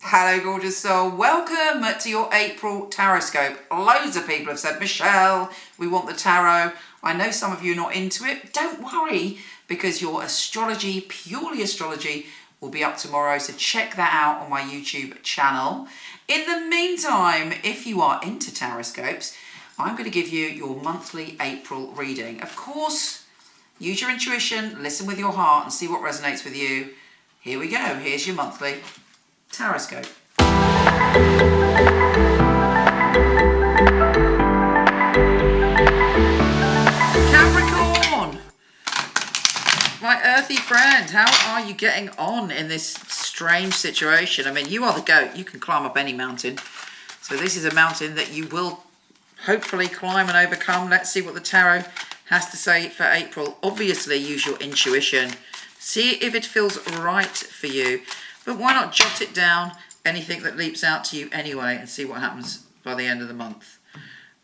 Hello gorgeous soul, welcome to your April Tarotscope. Loads of people have said, Michelle, we want the tarot. I know some of you are not into it. Don't worry, because your astrology, purely astrology, will be up tomorrow, so check that out on my YouTube channel. In the meantime, if you are into Tarotscopes, I'm going to give you your monthly April reading. Of course, use your intuition, listen with your heart and see what resonates with you. Here we go, here's your monthly Tarotscope. Capricorn! My earthy friend, how are you getting on in this strange situation? I mean, you are the goat. You can climb up any mountain. So this is a mountain that you will hopefully climb and overcome. Let's see what the tarot has to say for April. Obviously, use your intuition. See if it feels right for you. But why not jot it down, anything that leaps out to you anyway, and see what happens by the end of the month.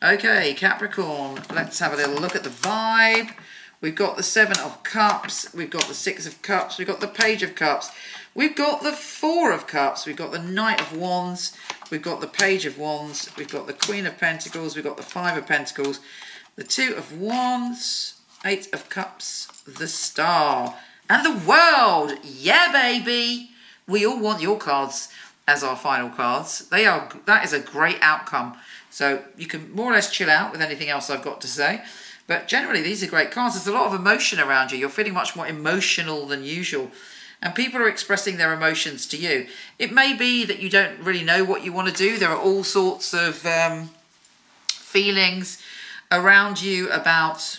Okay, Capricorn, let's have a little look at the vibe. We've got the 7 of Cups, we've got the 6 of Cups, we've got the Page of Cups, we've got the 4 of Cups, we've got the Knight of Wands, we've got the Page of Wands, we've got the Queen of Pentacles, we've got the 5 of Pentacles, the 2 of Wands, 8 of Cups, the Star, and the World. Yeah, baby! We all want your cards as our final cards. That is a great outcome. So you can more or less chill out with anything else I've got to say. But generally, these are great cards. There's a lot of emotion around you. You're feeling much more emotional than usual. And people are expressing their emotions to you. It may be that you don't really know what you want to do. There are all sorts of feelings around you about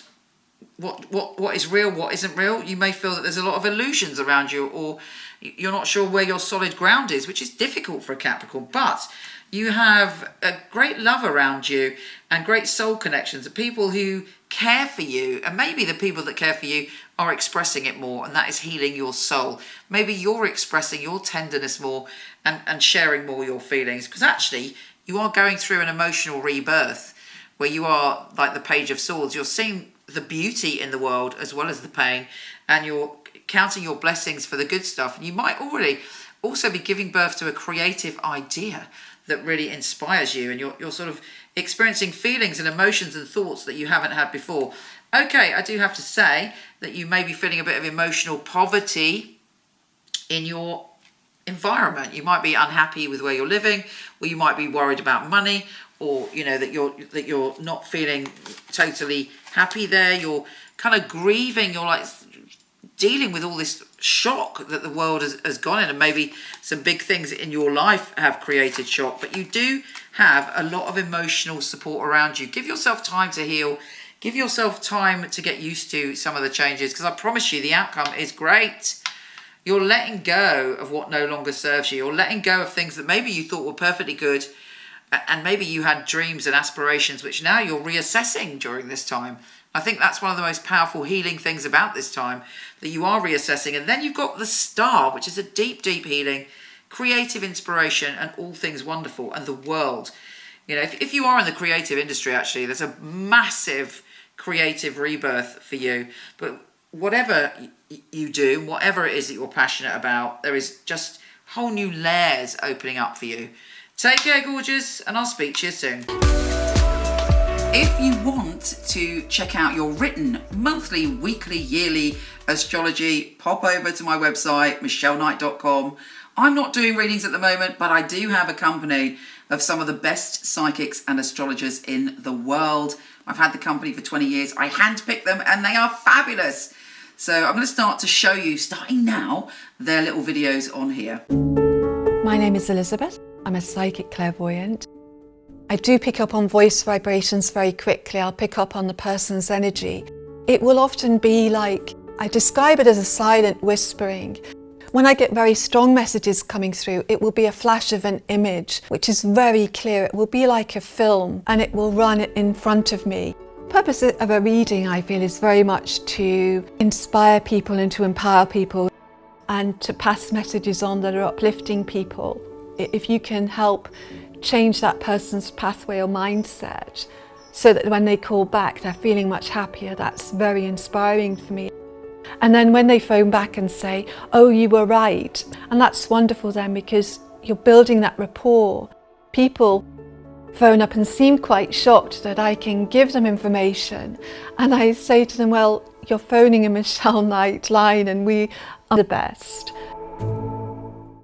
what is real, what isn't real. You may feel that there's a lot of illusions around you, or you're not sure where your solid ground is, which is difficult for a Capricorn, but you have a great love around you and great soul connections, of people who care for you, and maybe the people that care for you are expressing it more, and that is healing your soul. Maybe you're expressing your tenderness more and sharing more your feelings, because actually you are going through an emotional rebirth where you are like the Page of Swords. You're seeing the beauty in the world as well as the pain, and you're counting your blessings for the good stuff. And you might already also be giving birth to a creative idea that really inspires you, and you're sort of experiencing feelings and emotions and thoughts that you haven't had before. Okay, I do have to say that you may be feeling a bit of emotional poverty in your environment. You might be unhappy with where you're living, or you might be worried about money, or that you're not feeling totally happy there. You're kind of grieving. You're like dealing with all this shock that the world has gone in, and maybe some big things in your life have created shock, but you do have a lot of emotional support around you. Give yourself time to heal. Give yourself time to get used to some of the changes, because I promise you the outcome is great. You're letting go of what no longer serves you. You're letting go of things that maybe you thought were perfectly good, and maybe you had dreams and aspirations which now you're reassessing during this time. I think that's one of the most powerful healing things about this time, that you are reassessing. And then you've got the Star, which is a deep, deep healing, creative inspiration, and all things wonderful, and the world. If you are in the creative industry, actually, there's a massive creative rebirth for you. But whatever you do, whatever it is that you're passionate about, there is just whole new layers opening up for you. Take care, gorgeous, and I'll speak to you soon. If you want to check out your written monthly, weekly, yearly astrology, pop over to my website, michelleknight.com. I'm not doing readings at the moment, but I do have a company of some of the best psychics and astrologers in the world. I've had the company for 20 years. I handpick them and they are fabulous. So I'm going to start to show you, starting now, their little videos on here. My name is Elizabeth. I'm a psychic clairvoyant. I do pick up on voice vibrations very quickly. I'll pick up on the person's energy. It will often be like, I describe it as a silent whispering. When I get very strong messages coming through, it will be a flash of an image, which is very clear. It will be like a film, and it will run in front of me. The purpose of a reading, I feel, is very much to inspire people and to empower people, and to pass messages on that are uplifting people. If you can help change that person's pathway or mindset so that when they call back they're feeling much happier, that's very inspiring for me. And then when they phone back and say, oh, you were right, and that's wonderful then, because you're building that rapport. People phone up and seem quite shocked that I can give them information. And I say to them, well, you're phoning a Michele Knight line and we are the best.